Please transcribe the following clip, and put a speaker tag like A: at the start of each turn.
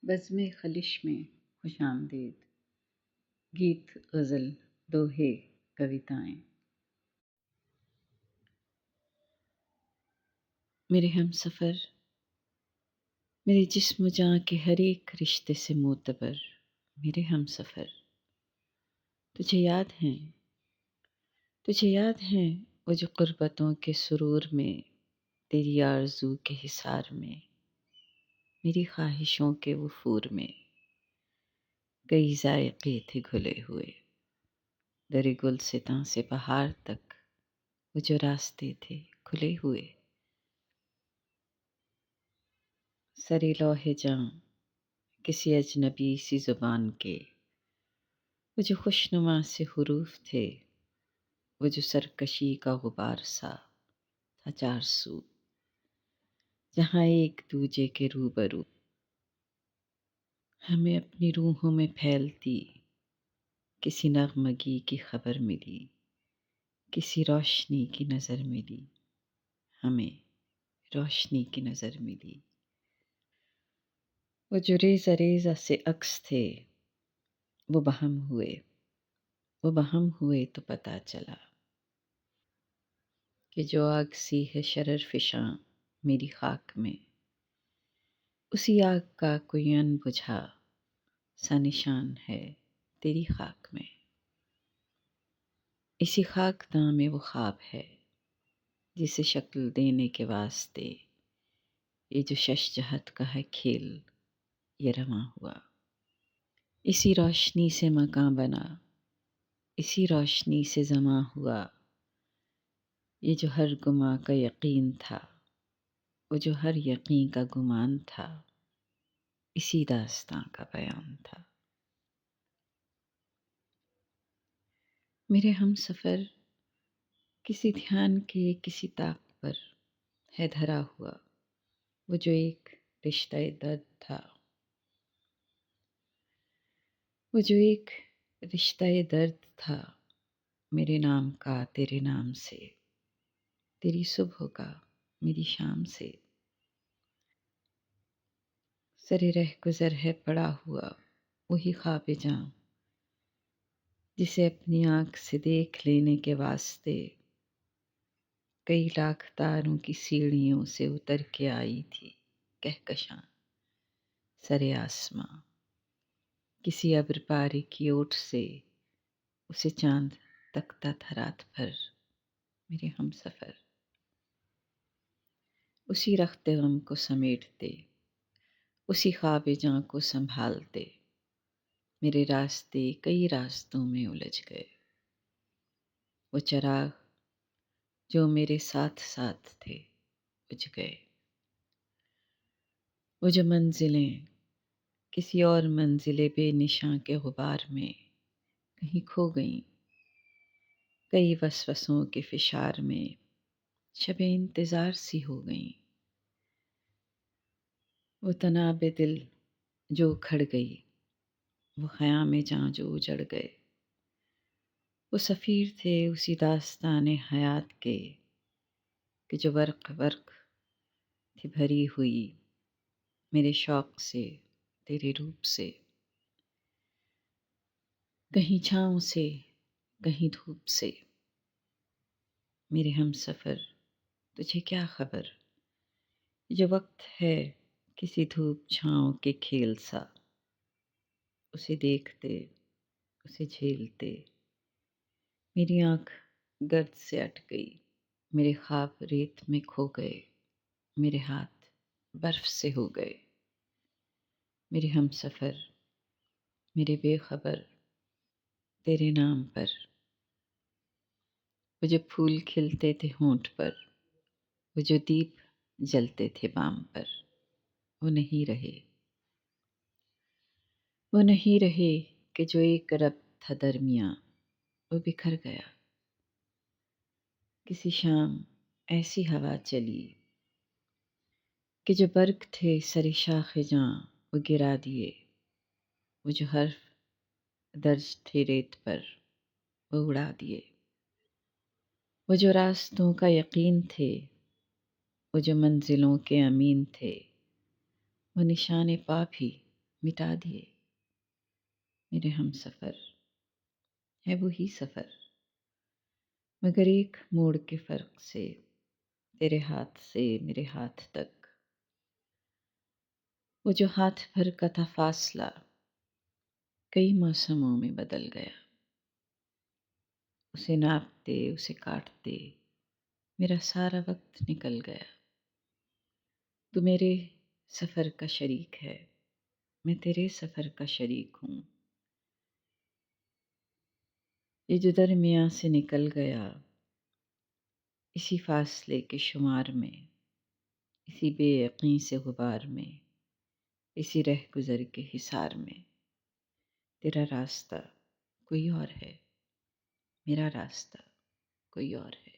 A: بزم خلش میں خوش آمدید، گیت، غزل، دوہے، کویتائیں۔ میرے ہم سفر، میرے جسم و جاں کے ہر ایک رشتے سے معتبر، میرے ہم سفر، تجھے یاد ہیں وہ جو قربتوں کے سرور میں، تیری آرزو کے حصار میں، میری خواہشوں کے وفور میں، کئی ذائقے تھے گھلے ہوئے، در گلستاں سے بہار تک وہ جو راستے تھے کھلے ہوئے، سرِ لوح جاں کسی اجنبی سی زبان کے، وہ جو خوشنما سے حروف تھے، وہ جو سرکشی کا غبار سا تھا چار سو، جہاں ایک دوجے کے روبرو ہمیں اپنی روحوں میں پھیلتی کسی نغمگی کی خبر ملی، کسی روشنی کی نظر ملی، ہمیں روشنی کی نظر ملی، وہ جو ریزہ ریزہ سے عکس تھے، وہ بہم ہوئے تو پتہ چلا کہ جو آگ سی ہے شرر فشاں میری خاک میں، اسی آگ کا کوئی انبجھا سا نشان ہے تیری خاک میں، اسی خاک داں میں وہ خواب ہے جسے شکل دینے کے واسطے یہ جو شش جہت کا ہے کھیل یہ رواں ہوا، اسی روشنی سے مکاں بنا، اسی روشنی سے زماں ہوا، یہ جو ہر گماں کا یقین تھا، وہ جو ہر یقین کا گمان تھا، اسی داستاں کا بیان تھا۔ میرے ہم سفر، کسی دھیان کے کسی طاق پر ہے دھرا ہوا، وہ جو ایک رشتہ درد تھا، وہ جو ایک رشتہ درد تھا، میرے نام کا تیرے نام سے، تیری صبح کا میری شام سے، سر رہ گزر ہے پڑا ہوا وہی خواب جاں جسے اپنی آنکھ سے دیکھ لینے کے واسطے کئی لاکھ تاروں کی سیڑھیوں سے اتر کے آئی تھی کہکشاں سر آسماں، کسی ابر پاری کی اوٹ سے اسے چاند تکتا تھا رات بھر، میرے ہم سفر، اسی رخت غم کو سمیٹتے، اسی خواب جاں کو سنبھالتے، میرے راستے کئی راستوں میں الجھ گئے، وہ چراغ جو میرے ساتھ ساتھ تھے بجھ گئے، وہ جو منزلیں کسی اور منزل بے نشاں کے غبار میں کہیں کھو گئیں، کئی وسوسوں کے فشار میں شب انتظار سی ہو گئیں، وہ تناب دل جو کھڑ گئی، وہ خیام جاں جو اجڑ گئے، وہ سفیر تھے اسی داستان حیات کے کہ جو برق برق تھی بھری ہوئی میرے شوق سے تیرے روپ سے، کہیں چھاؤں سے کہیں دھوپ سے، میرے ہم سفر تجھے کیا خبر، جو وقت ہے کسی دھوپ چھاؤں کے کھیل سا، اسے دیکھتے اسے جھیلتے میری آنکھ گرد سے اٹ گئی، میرے خواب ریت میں کھو گئے، میرے ہاتھ برف سے ہو گئے، میرے ہم سفر، میرے بے خبر تیرے نام پر، وہ جو پھول کھلتے تھے ہونٹ پر، وہ جو دیپ جلتے تھے بام پر، وہ نہیں رہے، وہ نہیں رہے کہ جو ایک رب تھا درمیاں وہ بکھر گیا، کسی شام ایسی ہوا چلی کہ جو برگ تھے سر شاخ جاں وہ گرا دیے، وہ جو حرف درج تھے ریت پر وہ اڑا دیے، وہ جو راستوں کا یقین تھے، وہ جو منزلوں کے امین تھے، وہ نشان پا بھی مٹا دیے میرے ہم سفر، ہے وہی سفر مگر ایک موڑ کے فرق سے، تیرے ہاتھ سے میرے ہاتھ تک، وہ جو ہاتھ بھر کا تھا فاصلہ کئی موسموں میں بدل گیا، اسے ناپتے اسے کاٹتے میرا سارا وقت نکل گیا۔ تو میرے سفر کا شریک ہے، میں تیرے سفر کا شریک ہوں، یہ جو درمیاں سے نکل گیا اسی فاصلے کے شمار میں، اسی بے یقین سے غبار میں، اسی رہ گزر کے حصار میں، تیرا راستہ کوئی اور ہے، میرا راستہ کوئی اور ہے۔